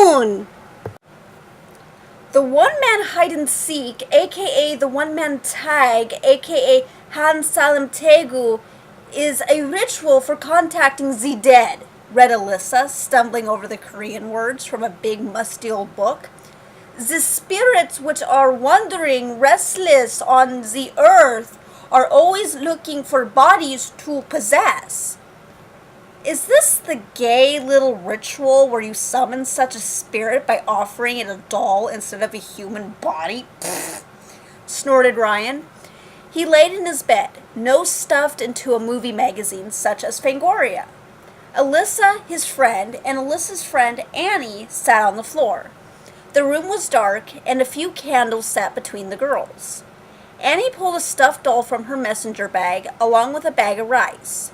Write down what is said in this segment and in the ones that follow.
down! The one-man hide-and-seek, aka the one-man tag, aka Han Salam Tegu, is a ritual for contacting the dead, read Alyssa, stumbling over the Korean words from a big musty old book. The spirits which are wandering restless on the earth are always looking for bodies to possess. Is this the gay little ritual where you summon such a spirit by offering it a doll instead of a human body? Pfft, snorted Ryan. He laid in his bed, nose stuffed into a movie magazine such as Fangoria. Alyssa, his friend, and Alyssa's friend Annie sat on the floor. The room was dark, and a few candles sat between the girls. Annie pulled a stuffed doll from her messenger bag, along with a bag of rice.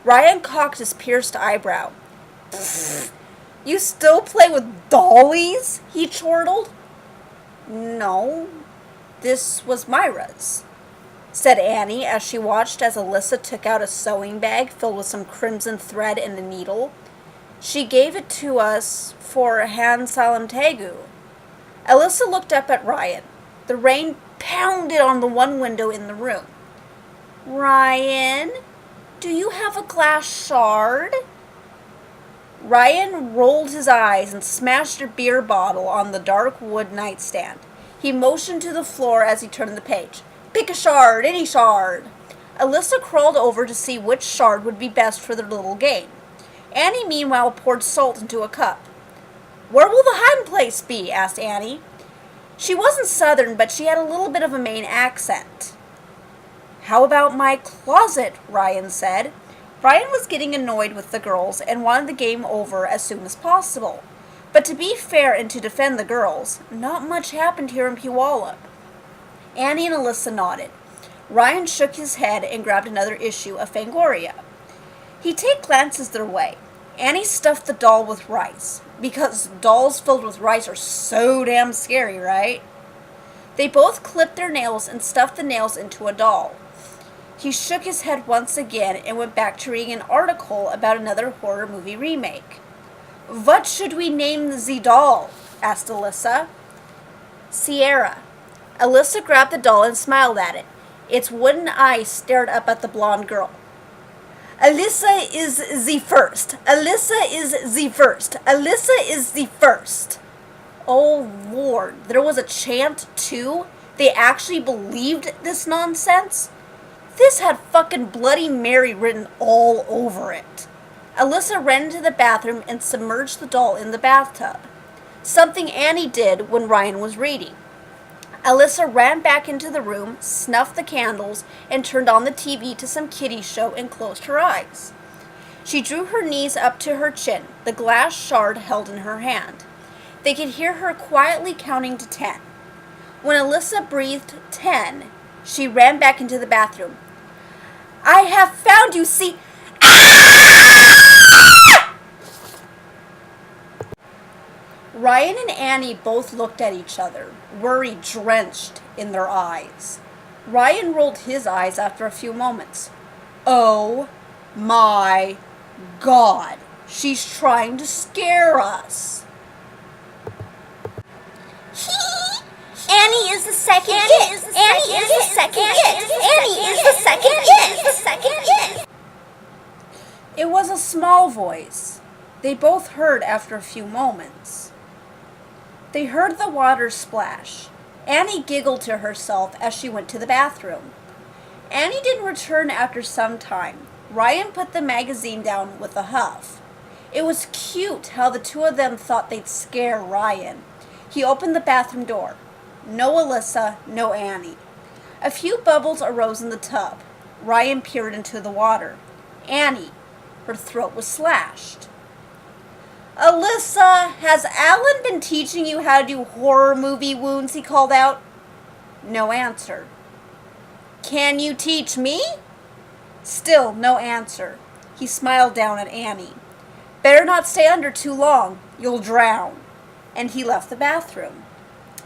Ryan cocked his pierced eyebrow. You still play with dollies? He chortled. No, this was Myra's, said Annie as she watched as Alyssa took out a sewing bag filled with some crimson thread and a needle. She gave it to us for Han Salam Tegu. Alyssa looked up at Ryan. The rain pounded on the one window in the room. Ryan, do you have a glass shard? Ryan rolled his eyes and smashed a beer bottle on the dark wood nightstand. He motioned to the floor as he turned the page. Pick a shard, any shard. Alyssa crawled over to see which shard would be best for their little game. Annie, meanwhile, poured salt into a cup. Where will the hiding place be? Asked Annie. She wasn't Southern, but she had a little bit of a Maine accent. How about my closet? Ryan said. Ryan was getting annoyed with the girls and wanted the game over as soon as possible. But to be fair and to defend the girls, not much happened here in Puyallup. Annie and Alyssa nodded. Ryan shook his head and grabbed another issue of Fangoria. He'd take glances their way. Annie stuffed the doll with rice, because dolls filled with rice are so damn scary, right? They both clipped their nails and stuffed the nails into a doll. He shook his head once again and went back to reading an article about another horror movie remake. What should we name the doll? Asked Alyssa. Sierra. Alyssa grabbed the doll and smiled at it. Its wooden eyes stared up at the blonde girl. Alyssa is the first. Alyssa is the first. Alyssa is the first. Oh, Lord. There was a chant, too? They actually believed this nonsense? This had fucking Bloody Mary written all over it. Alyssa ran into the bathroom and submerged the doll in the bathtub. Something Annie did when Ryan was reading. Alyssa ran back into the room, snuffed the candles, and turned on the TV to some kiddie show and closed her eyes. She drew her knees up to her chin, the glass shard held in her hand. They could hear her quietly counting to 10. When Alyssa breathed 10, she ran back into the bathroom. I have found you, see... Ryan and Annie both looked at each other, worry drenched in their eyes. Ryan rolled his eyes after a few moments. Oh my God, she's trying to scare us. Annie is the second it. Annie is the second it. Annie is the second it. The second it. It was a small voice. They both heard after a few moments. They heard the water splash. Annie giggled to herself as she went to the bathroom. Annie didn't return after some time. Ryan put the magazine down with a huff. It was cute how the two of them thought they'd scare Ryan. He opened the bathroom door. No Alyssa, no Annie. A few bubbles arose in the tub. Ryan peered into the water. Annie, her throat was slashed. Alyssa, has Alan been teaching you how to do horror movie wounds? He called out. No answer. Can you teach me? Still no answer. He smiled down at Annie. Better not stay under too long. You'll drown. And he left the bathroom.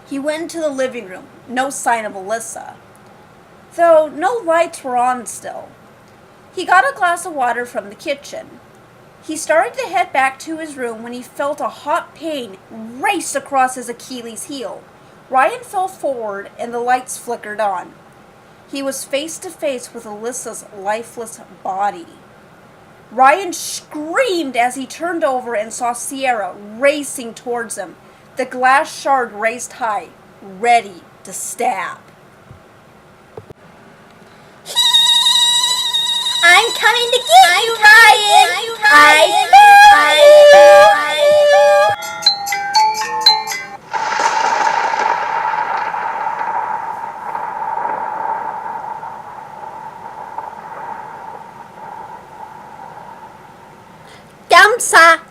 He went into the living room. No sign of Alyssa. Though no lights were on still. He got a glass of water from the kitchen. He started to head back to his room when he felt a hot pain race across his Achilles heel. Ryan fell forward and the lights flickered on. He was face to face with Alyssa's lifeless body. Ryan screamed as he turned over and saw Sierra racing towards him, the glass shard raised high, ready to stab. I'm coming to get you, Ryan! I Gamsa!